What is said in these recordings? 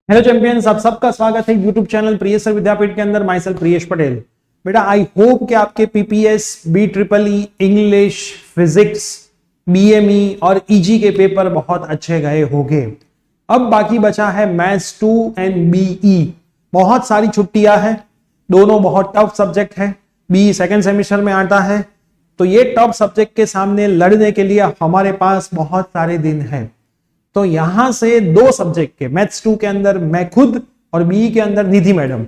Hello champions, आप सबका स्वागत है यूट्यूब चैनल प्रियेश सर विद्यापीठ के अंदर। My self Priyesh Patel. बेटा आई होप कि आपके PPS, BEEE, English, physics, BME और EG के पेपर बहुत अच्छे गए होंगे। अब बाकी बचा है मैथ्स 2 एंड BE। बहुत सारी छुट्टियां हैं, दोनों बहुत टफ सब्जेक्ट है। BE सेकेंड सेमेस्टर में आता है, तो ये टफ सब्जेक्ट के सामने लड़ने के लिए हमारे पास बहुत सारे दिन हैं। तो यहां से दो सब्जेक्ट के मैथ्स 2 के अंदर मैं खुद और BE के अंदर निधि मैडम,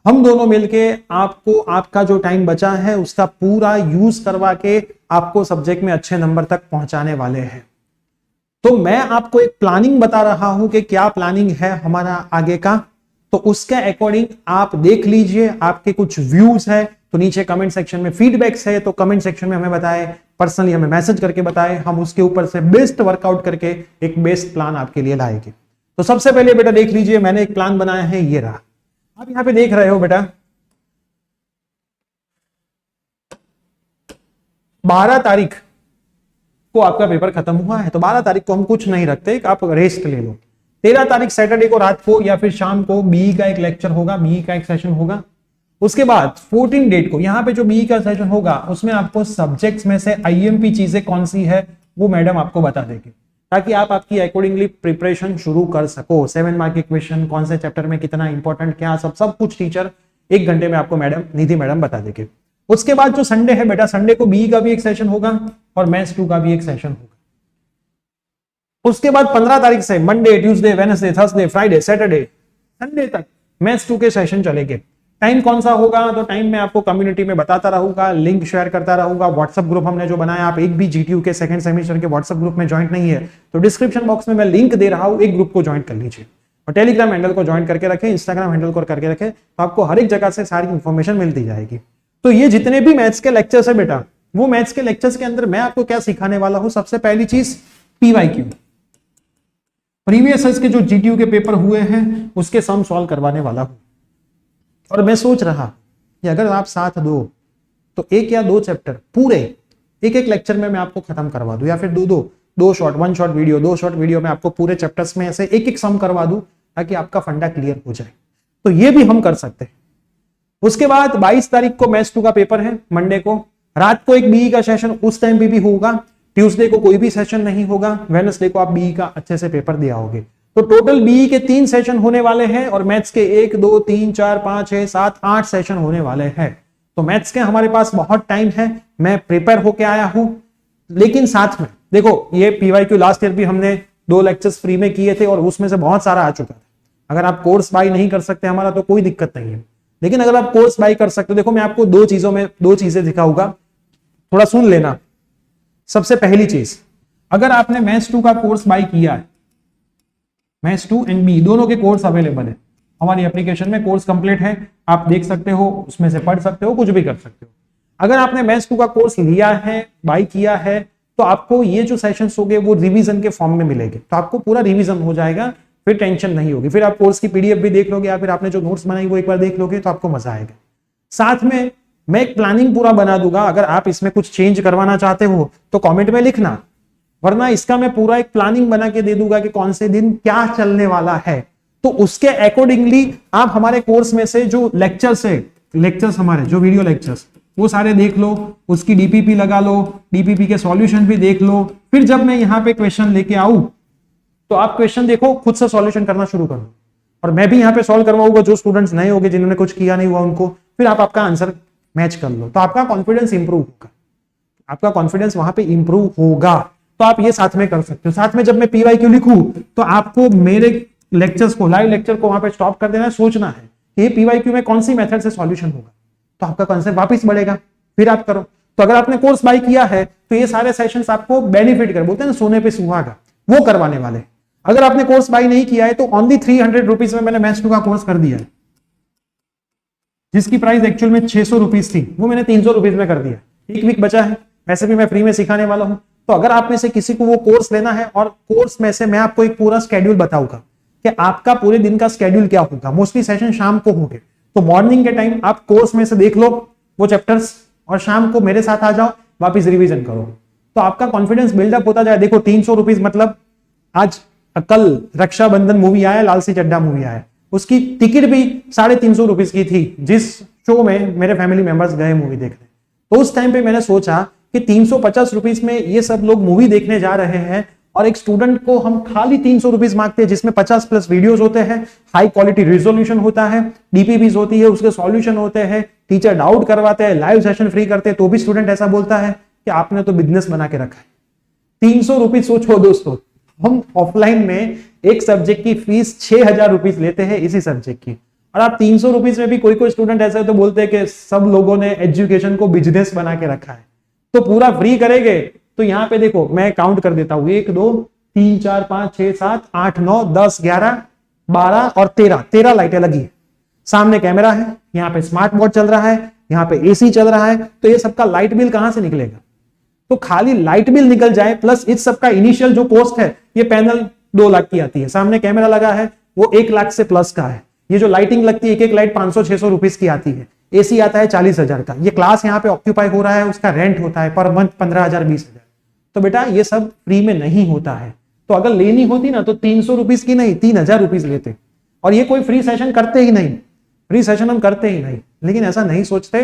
हम दोनों मिलके आपको आपका जो टाइम बचा है उसका पूरा यूज करवा के आपको सब्जेक्ट में अच्छे नंबर तक पहुंचाने वाले हैं। तो मैं आपको एक प्लानिंग बता रहा हूं कि क्या प्लानिंग है हमारा आगे का, तो उसके अकॉर्डिंग आप देख लीजिए। आपके कुछ व्यूज है तो नीचे कमेंट सेक्शन में फीडबैक्स है, तो कमेंट सेक्शन में हमें बताएं, पर्सनली हमें मैसेज करके बताएं, हम उसके ऊपर से बेस्ट वर्कआउट करके एक बेस्ट प्लान आपके लिए लाएंगे। तो सबसे पहले बेटा देख लीजिए, मैंने एक प्लान बनाया है, ये रहा। आप यहां पे देख रहे हो बेटा, 12 तारीख को आपका पेपर खत्म हुआ है, तो 12 तारीख को हम कुछ नहीं रखते, आप रेस्ट ले लो। 13 तारीख सैटरडे को रात को या फिर शाम को BE का एक लेक्चर होगा, BE का एक सेशन होगा। उसके बाद 14 डेट को यहां पे जो BE का सेशन होगा उसमें आपको सब्जेक्ट्स में से IMP चीजें कौन सी है वो मैडम आपको बता देगी, ताकि आप आपकी अकॉर्डिंगली प्रिपरेशन शुरू कर सको। 7 मार्क के क्वेश्चन, कौन से चैप्टर में कितना इंपॉर्टेंट, क्या सब कुछ टीचर 1 घंटे में आपको मैडम, निधि मैडम बता देंगे। उसके बाद जो संडे है बेटा, संडे को BE का भी एक सेशन होगा और मैथ्स 2 का भी एक सेशन होगा। उसके बाद 15 तारीख से Monday, Tuesday, Wednesday, Thursday, Friday, Saturday, Sunday तक मैथ्स 2 के सेशन चलेंगे। टाइम कौन सा होगा, तो टाइम मैं आपको कम्युनिटी में बताता रहूंगा, लिंक शेयर करता रहूंगा। व्हाट्सएप ग्रुप हमने जो बनाया, आप एक भी GTU के सेकंड सेमेस्टर के व्हाट्सएप ग्रुप में ज्वाइन नहीं है तो डिस्क्रिप्शन बॉक्स में मैं लिंक दे रहा हूं, एक ग्रुप को ज्वाइन कर लीजिए। और टेलीग्राम हैंडल को ज्वाइन करके रखें, इंस्टाग्राम हैंडल को करके रखें, तो आपको हर एक जगह से सारी इंफॉर्मेशन मिलती जाएगी। तो ये जितने भी मैथ्स के लेक्चर्स है बेटा, वो मैथ्स के लेक्चर्स के अंदर मैं आपको क्या सिखाने वाला हूं। सबसे पहली चीज PYQ, प्रीवियस के जो GTU के पेपर हुए हैं उसके सम सॉल्व करवाने वाला हूं। और मैं सोच रहा कि अगर आप साथ दो तो 1 या 2 चैप्टर पूरे एक लेक्चर में मैं आपको खत्म करवा दूं, या फिर दो short, 1 short video, 2 short video में आपको पूरे चैप्टर्स में ऐसे एक सम करवा दूं, ताकि आपका फंडा क्लियर हो जाए। तो ये भी हम कर सकते हैं। उसके बाद 22 तारीख को मैथ्स 2 का पेपर है, मंडे को रात को एक BE का सेशन उस टाइम भी होगा। ट्यूसडे को कोई भी सेशन नहीं होगा, वेडनेसडे को आप BE का अच्छे से पेपर दिया होगे। तो टोटल BE के 3 सेशन होने वाले हैं और मैथ्स के 1, 2, 3, 4, 5, 6, 7, 8 सेशन होने वाले हैं। तो मैथ्स के हमारे पास बहुत टाइम है, मैं प्रिपेयर होके आया हूं। लेकिन साथ में देखो, ये PYQ लास्ट ईयर भी हमने 2 लेक्चर्स फ्री में किए थे और उसमें से बहुत सारा आ चुका था। अगर आप कोर्स बाय नहीं कर सकते हमारा तो कोई दिक्कत नहीं है, लेकिन अगर आप कोर्स बाय कर सकते हो, देखो मैं आपको 2 चीजें दिखाऊंगा, थोड़ा सुन लेना। सबसे पहली चीज, अगर आपने मैथ्स 2 का कोर्स बाय किया है, मैथ्स 2 एंड BE दोनों के कोर्स अवेलेबल है हमारी एप्लीकेशन में, कोर्स कंप्लीट है, आप देख सकते हो, उसमें से पढ़ सकते हो, कुछ भी कर सकते हो। अगर आपने मैथ्स 2 का कोर्स लिया है, बाय किया है, तो आपको ये जो सेशंस होंगे वो रिवीजन के फॉर्म में मिलेंगे, तो आपको पूरा रिवीजन हो जाएगा, फिर टेंशन नहीं होगी। फिर आप कोर्स की PDF भी देख लोगे या फिर आपने जो नोट्स बनाई वो एक बार देख लोगे, तो आपको मजा आएगा। साथ में मैं एक प्लानिंग पूरा बना दूंगा, अगर आप इसमें कुछ चेंज करवाना चाहते हो तो कमेंट में लिखना, वरना इसका मैं पूरा एक प्लानिंग बना के दे दूंगा कि कौन से दिन क्या चलने वाला है। तो उसके अकॉर्डिंगली आप हमारे कोर्स में से जो लेक्चर्स है, लेक्चर्स हमारे जो वीडियो लेक्चर्स, वो सारे देख लो, उसकी DPP लगा लो, DPP के सॉल्यूशन भी देख लो। फिर जब मैं यहाँ पे क्वेश्चन लेके आऊं तो आप क्वेश्चन देखो, खुद से सॉल्यूशन करना शुरू करो, और मैं भी यहाँ पे सॉल्व करवाऊंगा। जो स्टूडेंट्स नए होंगे, जिन्होंने कुछ किया नहीं हुआ, उनको फिर आप आपका आंसर मैच कर लो, तो आपका कॉन्फिडेंस इंप्रूव होगा, आपका कॉन्फिडेंस वहां पे इंप्रूव होगा। तो आप ये साथ में कर सकते हो। साथ में जब मैं PYQ लिखूं तो आपको मेरे लेक्चर्स को, लाइव लेक्चर को वहां पे स्टॉप कर देना है, सोचना है कि ये PYQ में कौन सी मेथड से सॉल्यूशन होगा, तो आपका कॉन्सेप्ट वापस बढ़ेगा, फिर आप करो। तो अगर आपने कोर्स बाय किया है तो ये सारे सेशंस आपको बेनिफिट कर, बोलते हैं ना सोने पे सुहागा, वो करवाने वाले। अगर आपने कोर्स बाय नहीं किया है तो ओनली 300 रुपीज में मैंने मैथ्स 2 का कोर्स कर दिया है, जिसकी प्राइस एक्चुअल में 600 रुपीज थी, वो मैंने 300 रुपीज में कर दिया। 1 वीक बचा है, वैसे भी मैं फ्री में सिखाने वाला हूं। तो अगर आप में से किसी को वो कोर्स लेना है, और कोर्स में से मैं आपको एक पूरा स्केड्यूल बताऊंगा कि आपका पूरे दिन का स्केड्यूल क्या होगा। मोस्टली सेशन शाम को होंगे, तो मॉर्निंग के टाइम आप कोर्स में से देख लो वो चैप्टर्स, और शाम को मेरे साथ आ जाओ, वापिस रिवीजन करो, तो आपका कॉन्फिडेंस बिल्डअप होता जाए। देखो 300 रुपीज मतलब आज कल रक्षाबंधन मूवी आया, लाल सी चड्ढा मूवी आया, उसकी टिकट भी 350 रुपीज की थी, जिस शो में मेरे फैमिली मेंबर्स गए मूवी देखने। तो उस टाइम पे मैंने सोचा कि 350 रुपीज में ये सब लोग मूवी देखने जा रहे हैं और एक स्टूडेंट को हम खाली 300 रुपीज मांगते हैं, जिसमें 50+ वीडियोस होते हैं, हाई क्वालिटी रिजोल्यूशन होता है, डीपीबीज होती है, उसके सॉल्यूशन होते हैं, टीचर डाउट करवाते हैं, लाइव सेशन फ्री करते हैं, तो भी स्टूडेंट ऐसा बोलता है कि आपने तो बिजनेस बना के रखा है। 300 रुपीज सोचो दोस्तों, हम ऑफलाइन में एक सब्जेक्ट की फीस 6000 रुपीज लेते हैं इसी सब्जेक्ट की, और आप 300 रुपीज में भी कोई स्टूडेंट ऐसे तो बोलते हैं कि सब लोगों ने एजुकेशन को बिजनेस बना के रखा है, तो पूरा फ्री करेंगे। तो यहां पे देखो मैं काउंट कर देता हूं, 1 2 3 4 5 6 7 8 9 10 11 12 और 13 लाइटें लगी है, सामने कैमरा है, यहाँ पे स्मार्ट बोर्ड चल रहा है, यहाँ पे एसी चल रहा है, तो ये सबका लाइट बिल कहां से निकलेगा? तो खाली लाइट बिल निकल जाए प्लस इस सबका इनिशियल जो कॉस्ट है, ये पैनल 2 लाख की आती है, सामने कैमरा लगा है वो 1 लाख से प्लस का है, ये जो लाइटिंग लगती है एक लाइट 500-600 रुपीज की आती है, एसी आता है 40,000 का, ये क्लास यहाँ पे ऑक्यूपाई हो रहा है, उसका रेंट होता है पर मंथ 15,000-20,000। तो बेटा ये सब फ्री में नहीं होता है, तो अगर लेनी होती ना तो 300 रुपीज की नहीं 3,000 रुपीज लेते, और ये कोई फ्री सेशन करते ही नहीं, फ्री सेशन हम करते ही नहीं, लेकिन ऐसा नहीं सोचते।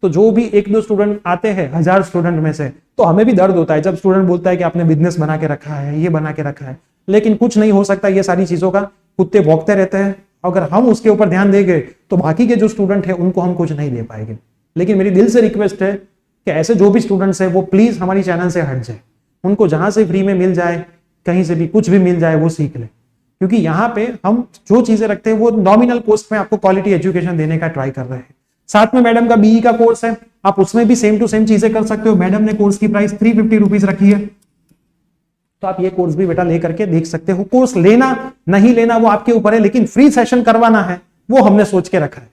तो जो भी 1-2 स्टूडेंट आते हैं 1000 स्टूडेंट में से, तो हमें भी दर्द होता है जब स्टूडेंट बोलता है कि आपने बिजनेस बना के रखा है, ये बना के रखा है, लेकिन कुछ नहीं हो सकता, ये सारी चीजों का कुत्ते भौंकते रहते हैं। अगर हम उसके ऊपर ध्यान देंगे तो बाकी के जो स्टूडेंट है उनको हम कुछ नहीं दे पाएंगे। लेकिन मेरी दिल से रिक्वेस्ट है कि ऐसे जो भी स्टूडेंट्स है वो प्लीज हमारी चैनल से हट जाए, उनको जहां से फ्री में मिल जाए, कहीं से भी कुछ भी मिल जाए वो सीख ले, क्योंकि यहाँ पे हम जो चीजें रखते हैं वो नॉमिनल कॉस्ट में आपको क्वालिटी एजुकेशन देने का ट्राई कर रहे हैं। साथ में मैडम का बीई का कोर्स है, आप उसमें भी सेम टू सेम चीजें कर सकते हो। मैडम ने कोर्स की प्राइस 350 रुपीज रखी है, तो आप ये कोर्स भी बेटा लेकर के देख सकते हो। कोर्स लेना नहीं लेना वो आपके ऊपर है, लेकिन फ्री सेशन करवाना है वो हमने सोच के रखा है।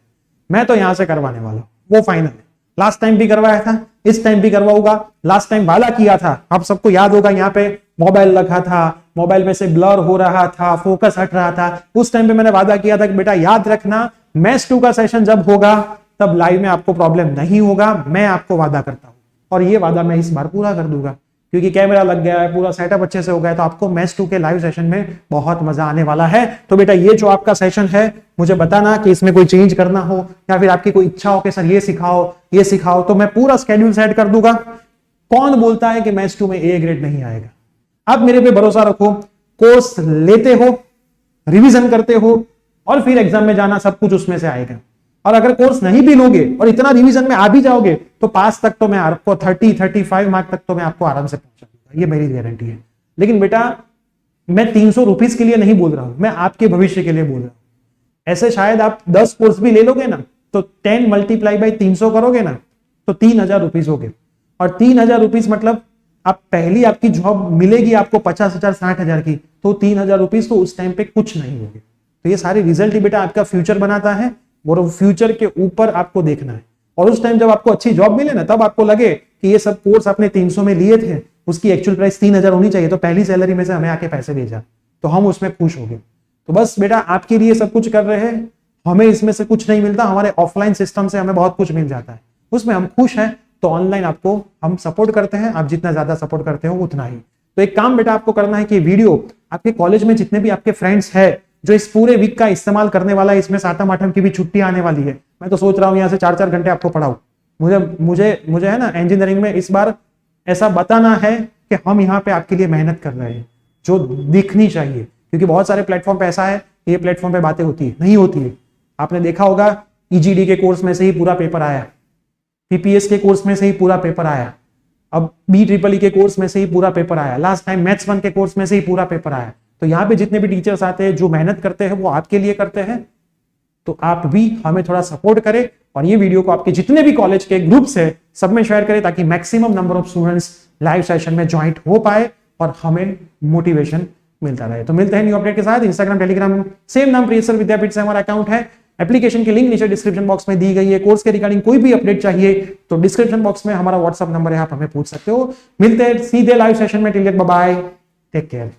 मैं तो यहां से करवाने वाला हूं, वो फाइनल है। लास्ट टाइम भी करवाया था, इस टाइम भी करवाऊंगा। लास्ट टाइम वादा किया था, आप सबको याद होगा, यहाँ पे मोबाइल रखा था, मोबाइल में से ब्लर हो रहा था, फोकस हट रहा था। उस टाइम पे मैंने वादा किया था कि बेटा याद रखना, मैथ्स 2 का सेशन जब होगा तब लाइव में आपको प्रॉब्लम नहीं होगा, मैं आपको वादा करता हूं। और ये वादा मैं इस बार पूरा कर दूंगा, क्योंकि कैमरा लग गया है, पूरा सेटअप अच्छे से हो गया, तो आपको मैथ्स 2 के लाइव सेशन में बहुत मजा आने वाला है। तो बेटा ये जो आपका सेशन है, मुझे बताना कि इसमें कोई चेंज करना हो या फिर आपकी कोई इच्छा हो कि सर ये सिखाओ, तो मैं पूरा स्केड्यूल सेट कर दूंगा। कौन बोलता है कि मैथ्स 2 में ए ग्रेड नहीं आएगा? आप मेरे पे भरोसा रखो, कोर्स लेते हो, रिवीजन करते हो और फिर एग्जाम में जाना, सब कुछ उसमें से आएगा। और अगर कोर्स नहीं भी लोगे और इतना रिवीजन में आ भी जाओगे तो पास तक तो मैं आपको 30-35 मार्क तक तो मैं आपको आराम से पहुंचा दूंगा, ये मेरी गारंटी है। लेकिन बेटा मैं 300 रुपीज के लिए नहीं बोल रहा हूं, मैं आपके भविष्य के लिए बोल रहा हूं। ऐसे शायद आप 10 कोर्स भी ले लोगे ना, तो 10 × 300 करोगे ना, तो 3000 रुपीज हो गए। और 3000 रुपीज मतलब आप पहली आपकी जॉब मिलेगी आपको 50,000 60,000 की, तो 3000 रुपीज तो उस टाइम पे कुछ नहीं होंगे। तो ये सारे रिजल्ट ही बेटा आपका फ्यूचर बनाता है, और फ्यूचर के ऊपर आपको देखना है। और उस टाइम जब आपको अच्छी जॉब मिले ना, तब आपको लगे कि ये सब कोर्स आपने 300 में लिए थे, उसकी एक्चुअल प्राइस 3000 होनी चाहिए, तो पहली सैलरी में से हमें आके पैसे भेजा, तो हम उसमें खुश हो गए। तो बस बेटा आपके लिए सब कुछ कर रहे हैं, हमें इसमें से कुछ नहीं मिलता, हमारे ऑफलाइन सिस्टम से हमें बहुत कुछ मिल जाता है, उसमें हम खुश हैं। तो ऑनलाइन आपको हम सपोर्ट करते हैं, आप जितना ज्यादा सपोर्ट करते हो उतना ही। तो एक काम बेटा आपको करना है कि वीडियो आपके कॉलेज में जितने भी आपके फ्रेंड्स है जो इस पूरे वीक का इस्तेमाल करने वाला है, इसमें 7-8 की भी छुट्टी आने वाली है, मैं तो सोच रहा हूं यहाँ से 4-4 घंटे आपको पढ़ाऊं। मुझे है ना इंजीनियरिंग में इस बार ऐसा बताना है कि हम यहाँ पे आपके लिए मेहनत कर रहे हैं, जो दिखनी चाहिए। क्योंकि बहुत सारे प्लेटफॉर्म पे ऐसा है कि ये प्लेटफॉर्म पे बातें होती है, नहीं होती है। आपने देखा होगा ईजीडी के कोर्स में से ही पूरा पेपर आया, पीपीएस के कोर्स में से ही पूरा पेपर आया, अब BEEE के कोर्स में से ही पूरा पेपर आया, लास्ट टाइम मैथ्स 1 के कोर्स में से ही पूरा पेपर आया। तो यहाँ पे जितने भी टीचर्स आते हैं जो मेहनत करते हैं वो आपके लिए करते हैं, तो आप भी हमें थोड़ा सपोर्ट करें और ये वीडियो को आपके जितने भी कॉलेज के ग्रुप्स है सब में शेयर करें, ताकि maximum number of students live session में ज्वाइंट हो पाए और हमें मोटिवेशन मिलता रहे। तो मिलते हैं न्यू अपडेट के साथ। इंस्टाग्राम टेलीग्राम सेम नाम प्रियसर विद्यापीठ से हमारा अकाउंट है। एप्लीकेशन की लिंक नीचे डिस्क्रिप्शन बॉक्स में दी गई है। कोर्स के रिगार्डिंग कोई भी अपडेट चाहिए तो डिस्क्रिप्शन बॉक्स में हमारा व्हाट्सएप नंबर है, आप हमें पूछ सकते हो। मिलते हैं सीधे लाइव सेशन में। Till then bye bye, take care.